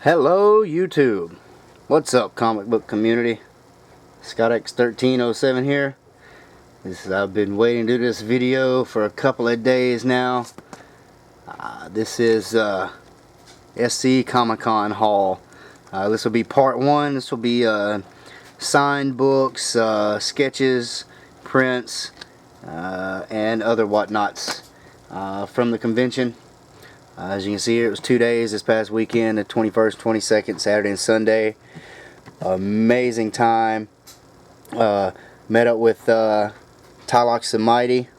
Hello YouTube. What's up, comic book community? ScottX1307 here. I've been waiting to do this video for a couple of days now. This is SC Comicon haul. This will be part one. This will be signed books, sketches, prints, and other whatnots from the convention. As you can see here, it was 2 days this past weekend, the 21st, 22nd, Saturday and Sunday. Amazing time. Met up with Tylox the Mighty,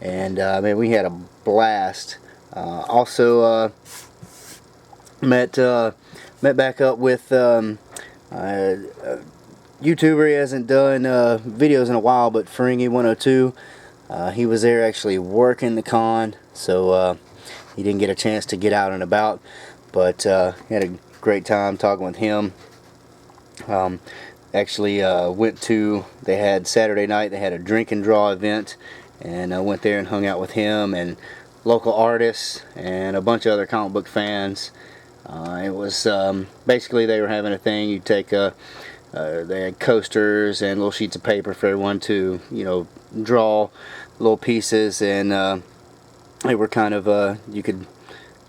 and man, we had a blast. Also met back up with a YouTuber. He hasn't done videos in a while, but Ferengi102. He was there actually working the con, so he didn't get a chance to get out and about, but he had a great time talking with him. Actually went to, they had Saturday night, they had a drink and draw event, and I went there and hung out with him and local artists and a bunch of other comic book fans. It was basically, they were having a thing. You take they had coasters and little sheets of paper for everyone to, you know, draw little pieces, and they were kind of you could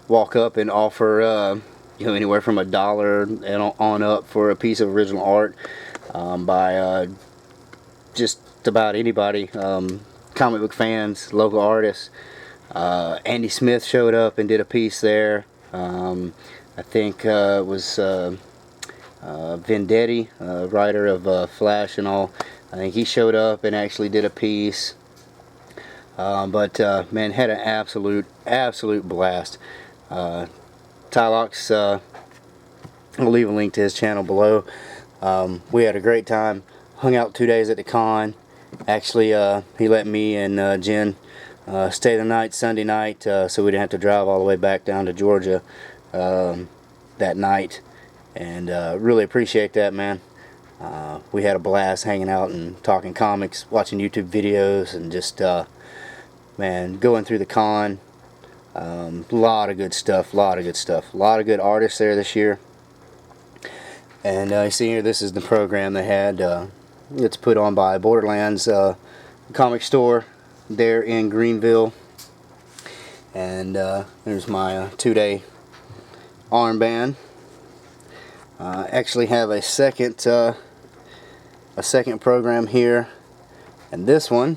walk up and offer you know, anywhere from $1 and on up for a piece of original art by just about anybody, comic book fans, local artists. Andy Smith showed up and did a piece there. I think it was Vendetti, writer of Flash and all. I think he showed up and actually did a piece. But man, had an absolute blast. Tylox, I'll leave a link to his channel below. We had a great time. Hung out 2 days at the con. Actually, he let me and Jen stay the night Sunday night, so we didn't have to drive all the way back down to Georgia that night. And really appreciate that, man. We had a blast hanging out and talking comics, watching YouTube videos, and just man, going through the con. Lot of good stuff, a lot of good artists there this year. And you see here, this is the program they had. It's put on by Borderlands comic store there in Greenville. And there's my 2-day armband. Actually have a second program here, and this one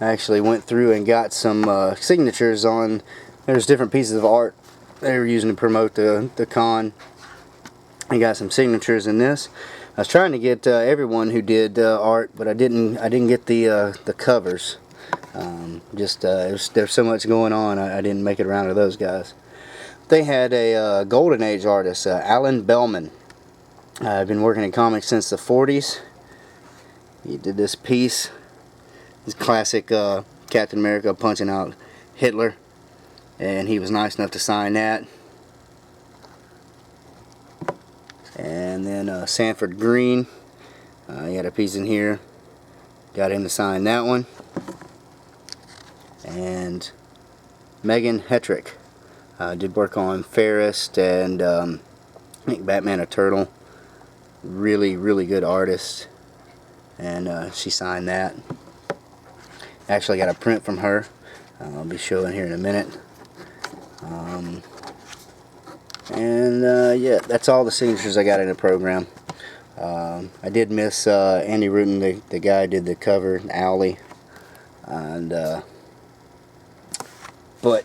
I actually went through and got some signatures on. There's different pieces of art they were using to promote the con. I got some signatures in this. I was trying to get everyone who did art, but I didn't get the covers. There's so much going on, I didn't make it around to those guys. They had a Golden Age artist, Alan Bellman. I've been working in comics since the 40s. He did this piece. His classic Captain America punching out Hitler, and he was nice enough to sign that. And then Sanford Green, he had a piece in here, got him to sign that one. And Megan Hetrick did work on Ferris and I think Batman a Turtle. Really good artist, and she signed that. Actually got a print from her. I'll be showing here in a minute. Yeah, that's all the signatures I got in the program. I did miss Andy Rutten, the guy who did the cover, Owlie, and but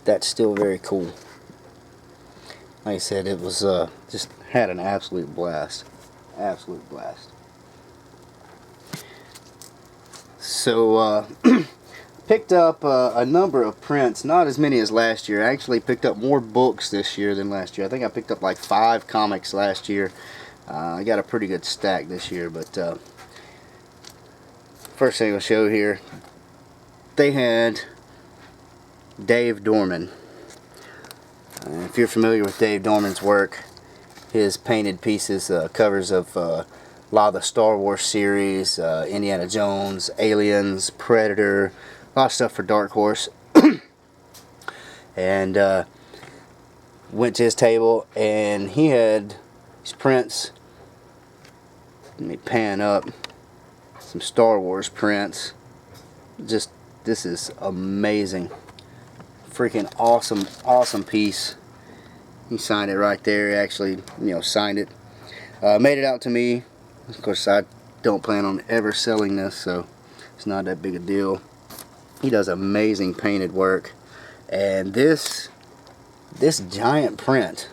that's still very cool. Like I said, it was just had an absolute blast. So picked up a number of prints, not as many as last year. I actually picked up more books this year than last year. I think I picked up like 5 comics last year. I got a pretty good stack this year, but first thing I'll show here, they had Dave Dorman. If you're familiar with Dave Dorman's work, his painted pieces, covers of a lot of the Star Wars series, Indiana Jones, Aliens, Predator, a lot of stuff for Dark Horse. And went to his table and he had these prints. Let me pan up. Some Star Wars prints. Just, this is amazing. Freaking awesome piece. He signed it right there. He actually, signed it. Made it out to me. Of course, I don't plan on ever selling this, so it's not that big a deal. He does amazing painted work. And this giant print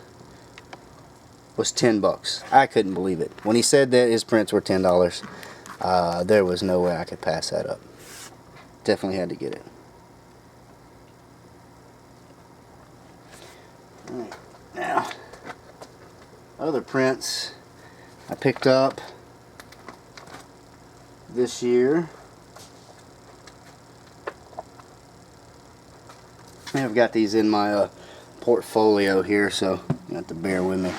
was $10. I couldn't believe it. When he said that his prints were $10, there was no way I could pass that up. Definitely had to get it. Alright, now, other prints I picked up this year. I've got these in my portfolio here, so you have to bear with me.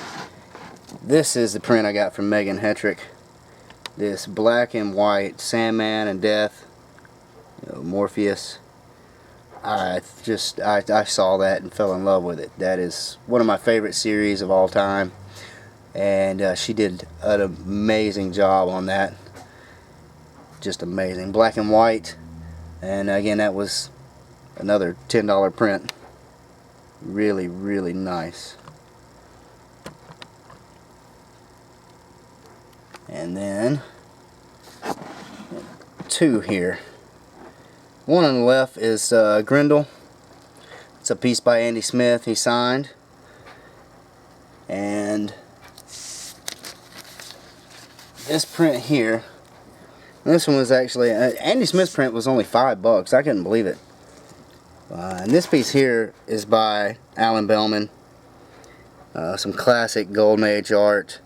This is the print I got from Megan Hetrick. This black and white Sandman and Death, Morpheus. I saw that and fell in love with it. That is one of my favorite series of all time, and she did an amazing job on that. Just amazing. Black and white, and again, that was another $10 print. Really, really nice. And then two here. One on the left is Grendel. It's a piece by Andy Smith he signed. And this print here, this one was actually, Andy Smith's print was only $5. I couldn't believe it. And this piece here is by Alan Bellman. Some classic Golden Age art.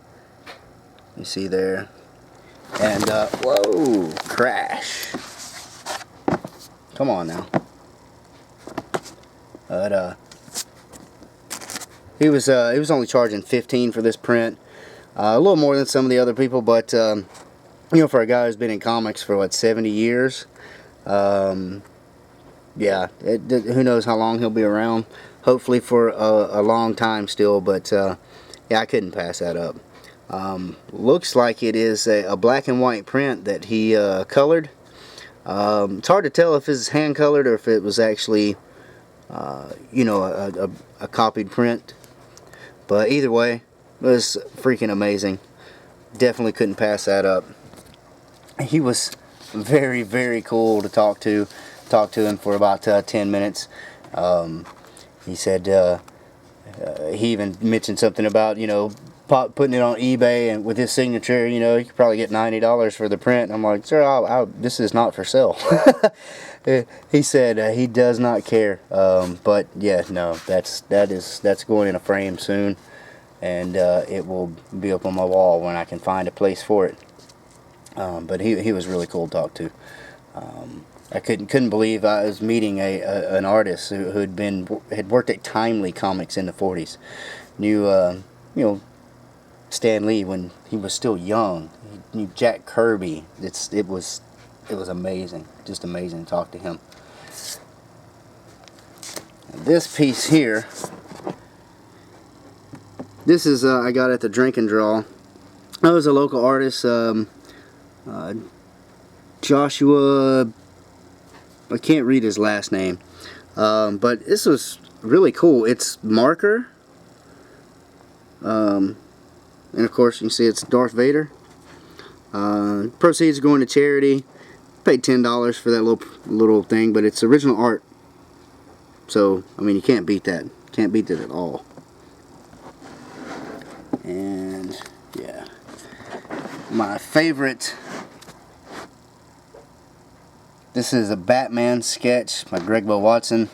You see there. And, whoa, crash. Come on now. But, he was only charging $15 for this print. A little more than some of the other people, but, for a guy who's been in comics for, what, 70 years, yeah, who knows how long he'll be around. Hopefully for a long time still, but yeah, I couldn't pass that up. Looks like it is a black and white print that he colored. It's hard to tell if it's hand colored or if it was actually, a copied print. But either way, it was freaking amazing. Definitely couldn't pass that up. He was very, very cool to talk to. Talked to him for about 10 minutes. He said he even mentioned something about putting it on eBay, and with his signature, you could probably get $90 for the print. And I'm like, sir, this is not for sale. He said he does not care. But yeah, no, that's going in a frame soon, and it will be up on my wall when I can find a place for it. But he was really cool to talk to. I couldn't believe I was meeting an artist who had worked at Timely Comics in the 40s. Knew Stan Lee when he was still young. He knew Jack Kirby. It was amazing, just amazing to talk to him. This piece here, this is I got at the Drink and Draw. I was a local artist, Joshua. I can't read his last name, but this was really cool. It's marker, and of course you can see it's Darth Vader. Proceeds are going to charity. Paid $10 for that little thing, but it's original art. So I mean, you can't beat that. Can't beat it at all. And yeah, my favorite. This is a Batman sketch by Greg Bo Watson.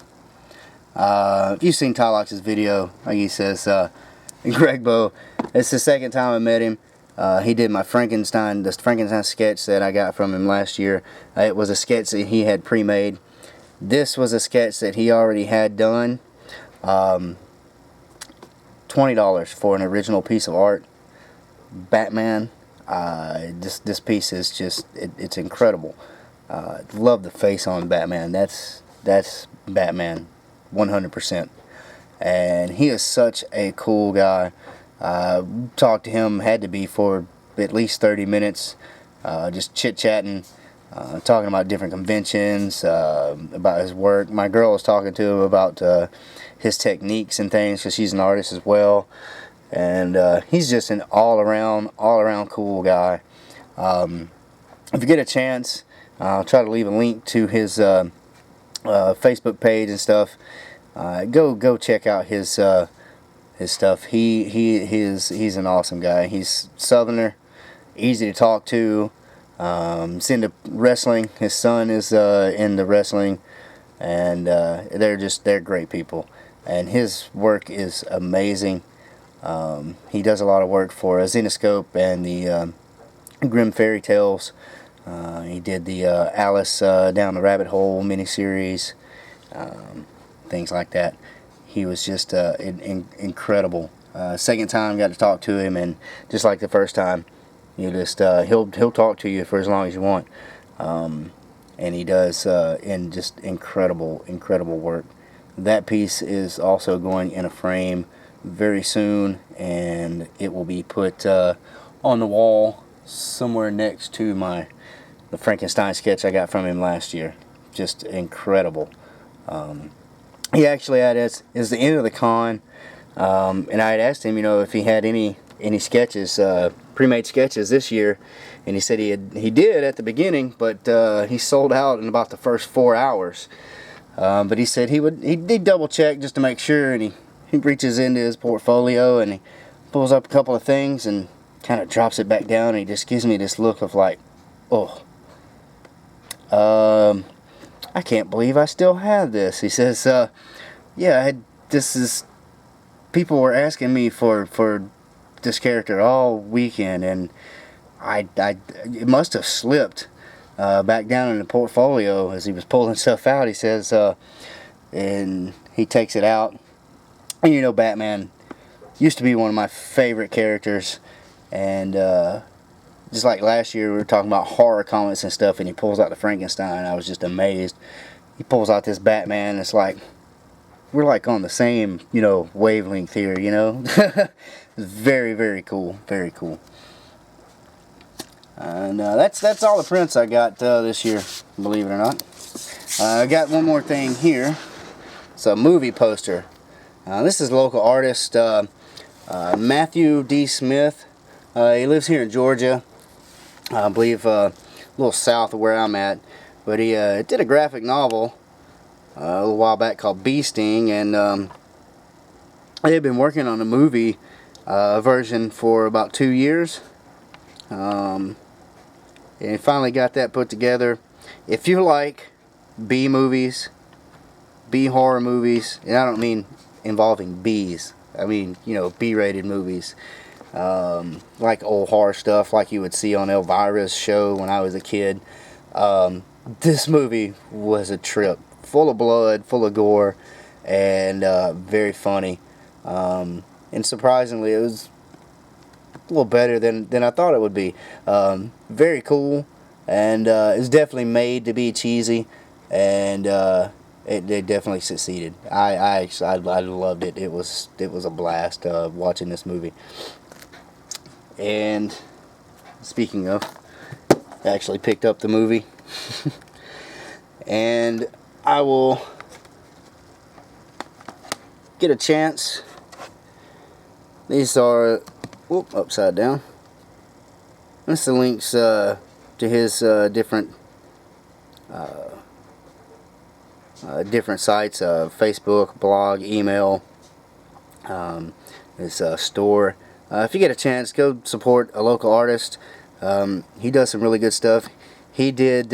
If you've seen Tylox's video, like he says, Greg Bo, it's the second time I met him. He did my Frankenstein sketch that I got from him last year. It was a sketch that he had pre-made. This was a sketch that he already had done. $20 for an original piece of art. Batman. This piece is just, it's incredible. Love the face on Batman. That's Batman 100%. and he is such a cool guy. Talked to him, had to be for at least 30 minutes, just chit-chatting, talking about different conventions, about his work. My girl was talking to him about his techniques and things, because she's an artist as well. And he's just an all-around cool guy. If you get a chance, I'll try to leave a link to his Facebook page and stuff. Go check out his stuff. He's an awesome guy. He's Southerner, easy to talk to. He's into wrestling. His son is into wrestling, and they're great people. And his work is amazing. He does a lot of work for Zenoscope and the Grimm Fairy Tales. He did the Alice Down the Rabbit Hole miniseries, things like that. He was just incredible. Second time got to talk to him, and just like the first time, you just he'll talk to you for as long as you want, and he does in just incredible work. That piece is also going in a frame very soon, and it will be put on the wall somewhere next to the Frankenstein sketch I got from him last year. Just incredible. He actually had it's the end of the con, and I had asked him, if he had any sketches, pre-made sketches this year, and he said he did at the beginning, but he sold out in about the first 4 hours. But he said he'd double check just to make sure, and he reaches into his portfolio and he pulls up a couple of things and kind of drops it back down, and he just gives me this look of like, oh, I can't believe I still have this. He says, yeah, people were asking me for this character all weekend, and it must have slipped back down in the portfolio as he was pulling stuff out. He says, and he takes it out, and Batman used to be one of my favorite characters, and just like last year we were talking about horror comics and stuff, and he pulls out the Frankenstein. I was just amazed. He pulls out this Batman, and it's like we're like on the same wavelength here. It's very cool, very cool. And that's all the prints I got this year, believe it or not. I got one more thing here. It's a movie poster. This is local artist Matthew D. Smith. He lives here in Georgia, I believe a little south of where I'm at. But he did a graphic novel a little while back called Bee Sting, and they had been working on a movie version for about 2 years. And finally got that put together. If you like B movies, B horror movies, and I don't mean involving bees, I mean B-rated movies, like old horror stuff like you would see on Elvira's show when I was a kid, this movie was a trip. Full of blood, full of gore, and very funny, and surprisingly it was a little better than I thought it would be. Very cool, and it's definitely made to be cheesy, and it definitely succeeded. I loved it. It was a blast watching this movie. And speaking of, I actually picked up the movie, and I will get a chance. These are upside down. That's the links to his different sites: Facebook, blog, email, his store. If you get a chance, go support a local artist. He does some really good stuff. He did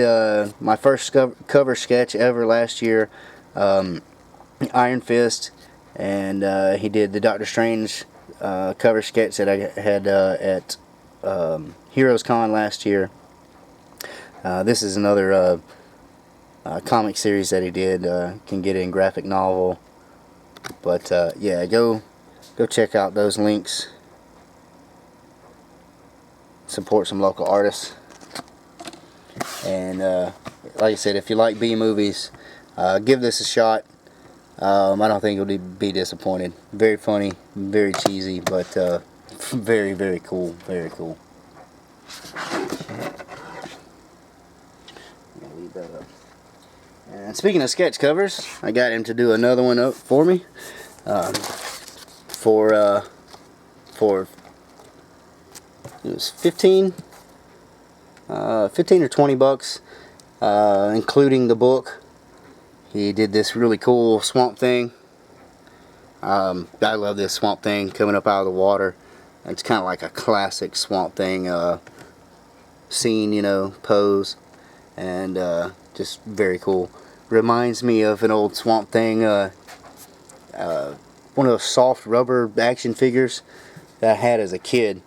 my first cover sketch ever last year, Iron Fist, and he did the Doctor Strange cover sketch that I had at Heroes Con last year. This is another comic series that he did. Can get it in graphic novel, but yeah, go check out those links. Support some local artists. And like I said, if you like B movies, give this a shot. I don't think you'll be disappointed. Very funny, very cheesy, but very, very cool. Very cool. I'll leave that up. And speaking of sketch covers, I got him to do another one up for me. For it was 15 or 20 bucks, including the book. He did this really cool Swamp Thing. I love this Swamp Thing coming up out of the water. It's kind of like a classic Swamp Thing scene, you know, pose, and just very cool. Reminds me of an old Swamp Thing, one of those soft rubber action figures that I had as a kid,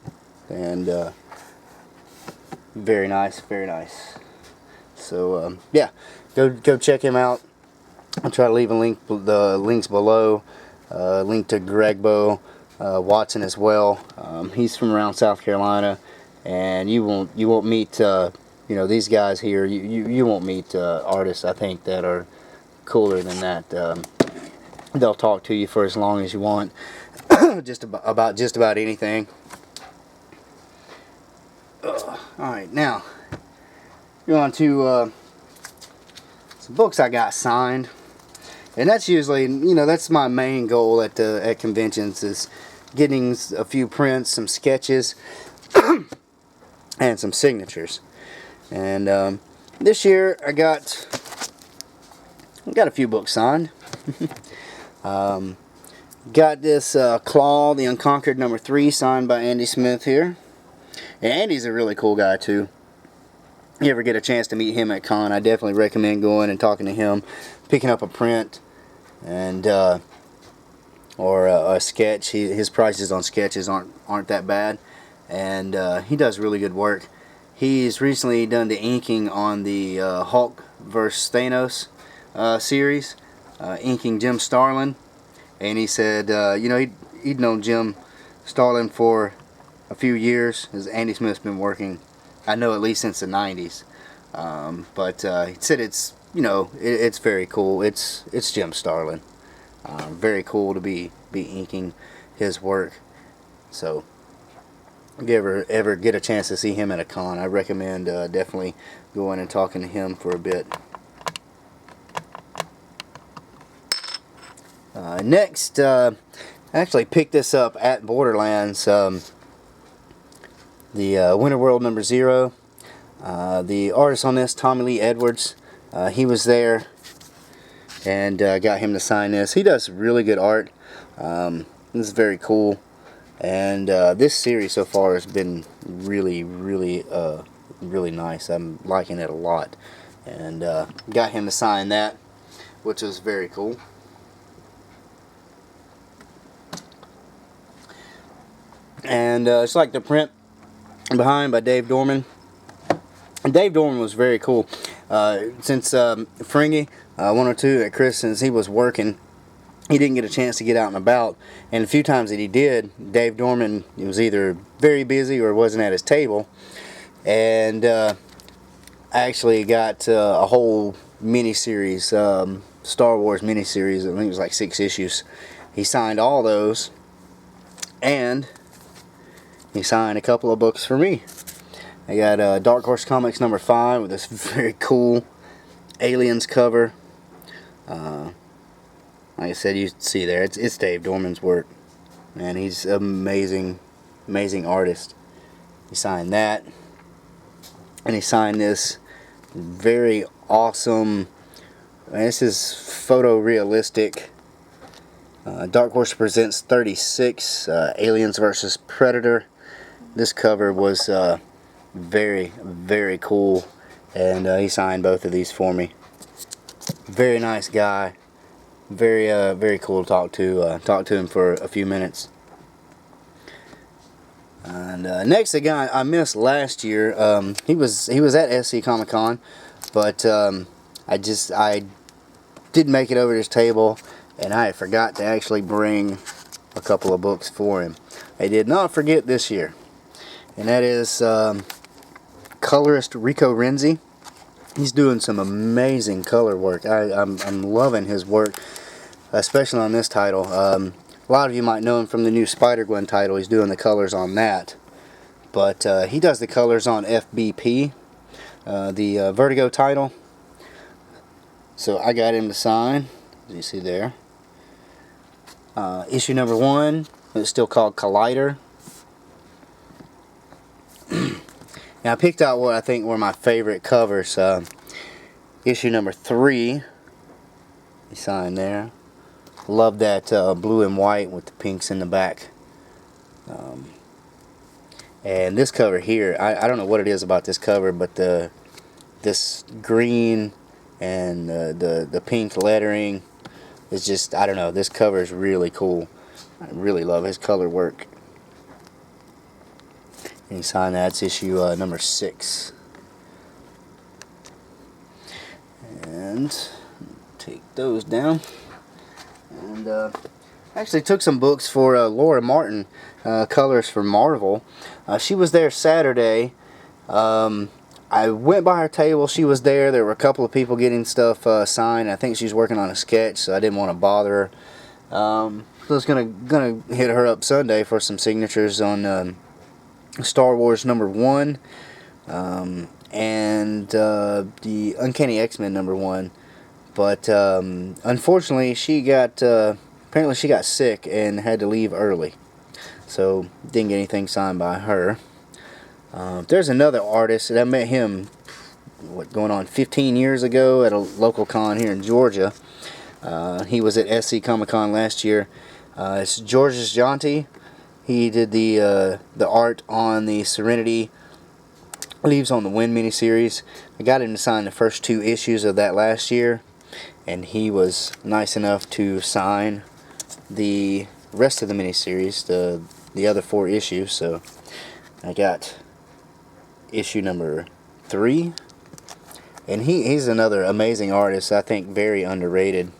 and very nice, very nice. So yeah, go check him out. I'll try to leave the links below. Link to Gregbo Watson as well. He's from around South Carolina, and you won't meet you know, these guys here. You won't meet artists, I think, that are cooler than that. They'll talk to you for as long as you want, just about anything. All right, now go on to some books I got signed. And that's usually, you know, that's my main goal at conventions, is getting a few prints, some sketches, and some signatures. And this year I got a few books signed. Got this Claw, the Unconquered #3, signed by Andy Smith here. And Andy's a really cool guy too. You ever get a chance to meet him at con, I definitely recommend going and talking to him, picking up a print, and or a sketch. His prices on sketches aren't that bad, and he does really good work. He's recently done the inking on the Hulk vs. Thanos series, inking Jim Starlin, and he said you know, he'd known Jim Starlin for a few years, as Andy Smith's been working, I know, at least since the 90s. But he said it's, you know, it's very cool. It's Jim Starlin. Very cool to be inking his work. So if you ever get a chance to see him at a con, I recommend definitely going and talking to him for a bit. Next, I actually picked this up at Borderlands. The Winter World #0. The artist on this, Tommy Lee Edwards, he was there, and got him to sign this. He does really good art. This is very cool, and this series so far has been really nice. I'm liking it a lot, and got him to sign that, which was very cool. And it's like the print behind by Dave Dorman. And Dave Dorman was very cool. Since Fringy 102 at Chris, since he was working, he didn't get a chance to get out and about. And a few times that he did, Dave Dorman was either very busy or wasn't at his table. And I actually got a whole miniseries, Star Wars miniseries. I think it was like 6 issues. He signed all those, and he signed a couple of books for me. I got Dark Horse Comics #5 with this very cool Aliens cover. Like I said, you see there, it's Dave Dorman's work, and he's an amazing artist. He signed that, and he signed this very awesome, this is photorealistic, Dark Horse Presents 36, Aliens vs. Predator. This cover was very cool, and he signed both of these for me. Very nice guy, very cool to talk to. Talked to him for a few minutes. And next, the guy I missed last year. He was at SC Comicon, but I didn't make it over to his table, and I forgot to actually bring a couple of books for him. I did not forget this year, and that is colorist Rico Renzi. He's doing some amazing color work. I'm loving his work. especially on this title. A lot of you might know him from the new Spider-Gwen title. He's doing the colors on that. But he does the colors on FBP, the Vertigo title. So I got him to sign, as you see there. Issue number 1, it's still called Collider. Now I picked out what I think were my favorite covers. Issue number 3, he signed there. Love that blue and white with the pinks in the back. And this cover here, I don't know what it is about this cover, but this green and the pink lettering is just, I don't know, this cover is really cool. I really love his color work. And he signed that. It's issue number 6. And take those down. And actually took some books for Laura Martin, colors for Marvel. She was there Saturday. I went by her table. She was there. There were a couple of people getting stuff signed. I think she's working on a sketch, so I didn't want to bother her. So I was gonna hit her up Sunday for some signatures on Star Wars number 1 and the Uncanny X-Men number 1. But unfortunately, she got apparently she got sick and had to leave early, so didn't get anything signed by her. There's another artist that I met him, going on 15 years ago at a local con here in Georgia. He was at SC Comicon last year. It's Georges Jonty. He did the art on the Serenity Leaves on the Wind miniseries. I got him to sign the first 2 issues of that last year, and he was nice enough to sign the rest of the miniseries, the other 4 issues. So I got issue number 3, and he's another amazing artist. I think very underrated.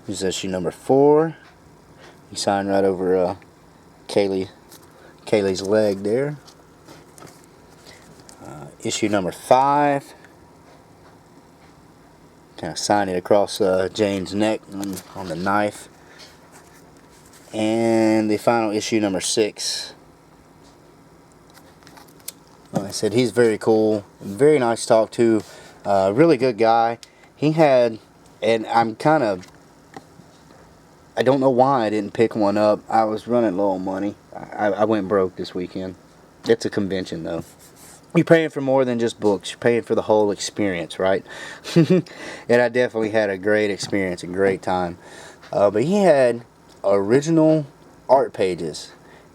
Here's issue number 4. He signed right over Kaylee's leg there. Issue number 5. Kind of signed it across Jane's neck on the knife. And the final issue number 6. Like I said, he's very cool, very nice to talk to, really good guy. He had, and I don't know why I didn't pick one up. I was running low on money. I went broke this weekend. It's a convention though. You're paying for more than just books. You're paying for the whole experience, right? And I definitely had a great experience, a great time. But he had original art pages.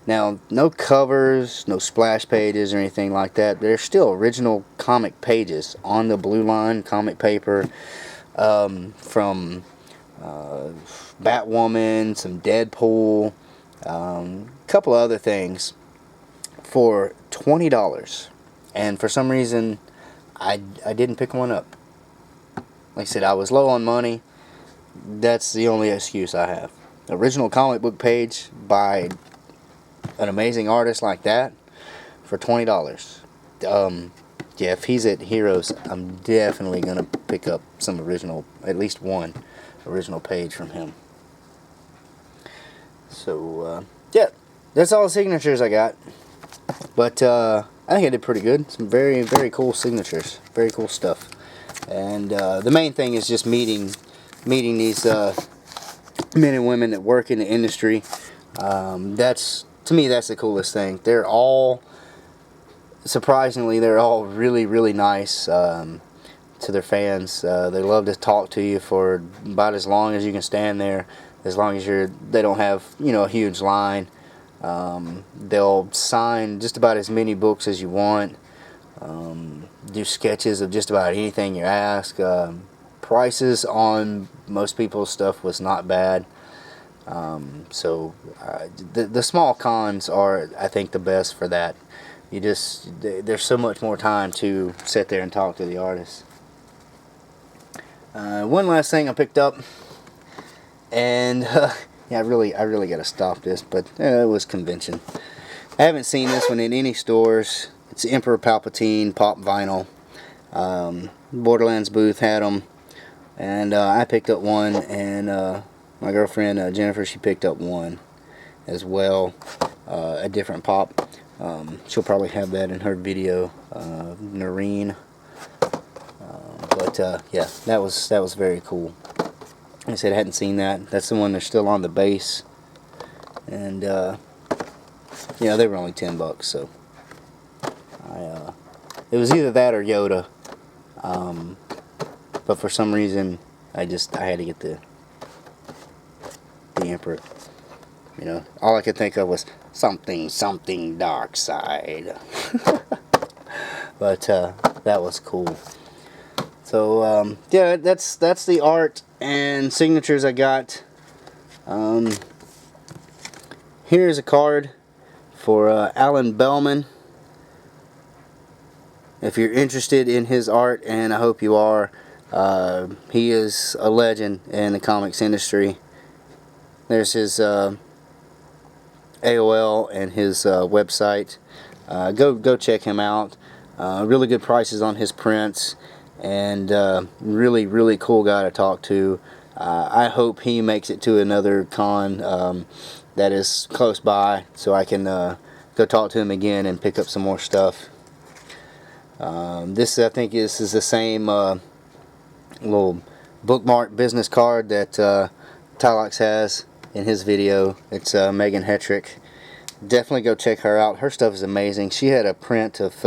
Now, no covers, no splash pages or anything like that. They're still original comic pages on the blue line comic paper, from Batwoman, some Deadpool, a couple of other things, for $20. And for some reason, I didn't pick one up. Like I said, I was low on money. That's the only excuse I have. Original comic book page by an amazing artist like that for $20. Yeah, if he's at Heroes, I'm definitely gonna pick up some original, at least one original page from him. So yeah, that's all the signatures I got. But I think I did pretty good. Some very, very cool signatures, very cool stuff. And the main thing is just meeting these men and women that work in the industry. That's, to me, that's the coolest thing. They're all, surprisingly, they're all really, really nice to their fans. They love to talk to you for about as long as you can stand there, as long as they don't have, you know, a huge line. They'll sign just about as many books as you want. Do sketches of just about anything you ask. Prices on most people's stuff was not bad. So the small cons are, I think, the best for that. There's so much more time to sit there and talk to the artists. One last thing I picked up, and yeah, I really got to stop this, but it was convention. I haven't seen this one in any stores. It's Emperor Palpatine pop vinyl. Borderlands booth had them. and I picked up one, and my girlfriend Jennifer, she picked up one as well, a different pop. She'll probably have that in her video, Noreen. But yeah, that was very cool. Like I said, I hadn't seen that. That's the one that's still on the base, and you know, they were only $10, so it was either that or Yoda. But for some reason, I had to get the Emperor. You know, all I could think of was something dark side. But that was cool. So yeah, that's the art and signatures I got. Here's a card for Alan Bellman. If you're interested in his art, and I hope you are, he is a legend in the comics industry. There's his AOL and his website. Go check him out. Really good prices on his prints, and really cool guy to talk to. I hope he makes it to another con that is close by, so I can go talk to him again and pick up some more stuff. This, I think, is the same little bookmark business card that Tylox has in his video. It's Megan Hetrick. Definitely go check her out. Her stuff is amazing. She had a print of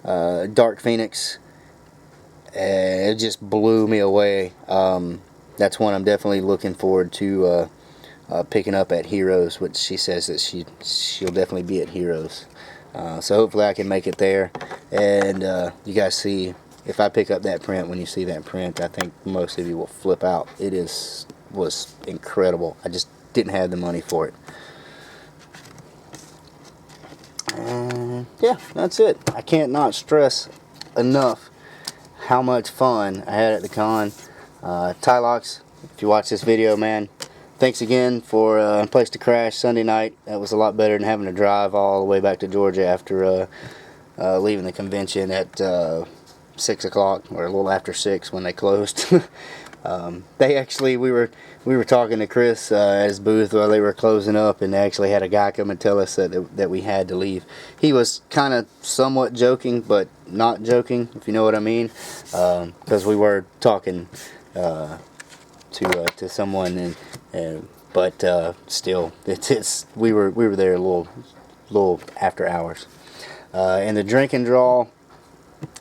Dark Phoenix, and it just blew me away. That's one I'm definitely looking forward to picking up at Heroes, which she says that she'll definitely be at Heroes. So hopefully I can make it there, and you guys see, if I pick up that print, when you see that print, I think most of you will flip out. It was incredible. I just didn't have the money for it. And yeah, that's it. I can't not stress enough how much fun I had at the con. Tylox, if you watch this video, man, thanks again for a place to crash Sunday night. That was a lot better than having to drive all the way back to Georgia after leaving the convention at 6 o'clock, or a little after 6 when they closed. They actually, we were talking to Chris at his booth while they were closing up, and they actually had a guy come and tell us that we had to leave. He was kind of somewhat joking, but not joking, if you know what I mean, because we were talking to someone, but still, we were there a little after hours. And the drink and draw,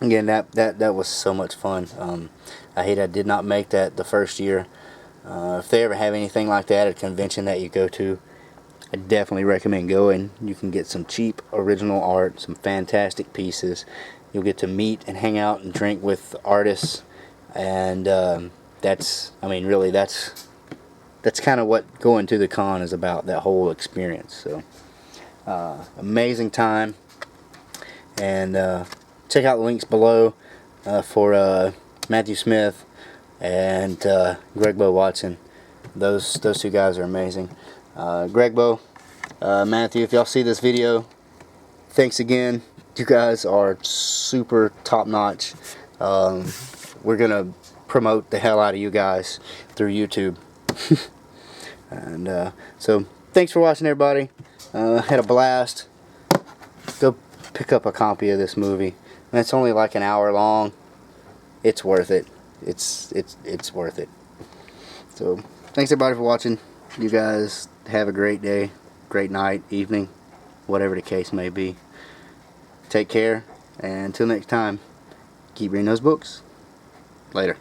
again, that was so much fun. I hate I did not make that the first year. If they ever have anything like that at a convention that you go to, I definitely recommend going. You can get some cheap original art, some fantastic pieces. You'll get to meet and hang out and drink with artists, and that's kind of what going to the con is about, that whole experience. So amazing time, and check out the links below for Matthew Smith and Greg Bo Watson. Those two guys are amazing. Greg Bo, Matthew, if y'all see this video, thanks again. You guys are super top notch. We're gonna promote the hell out of you guys through YouTube. And so thanks for watching, everybody. Had a blast. Go pick up a copy of this movie, and it's only like an hour long. It's worth it. It's worth it. So thanks everybody for watching. You guys have a great day, great night, evening, whatever the case may be. Take care, and until next time, keep reading those books. Later.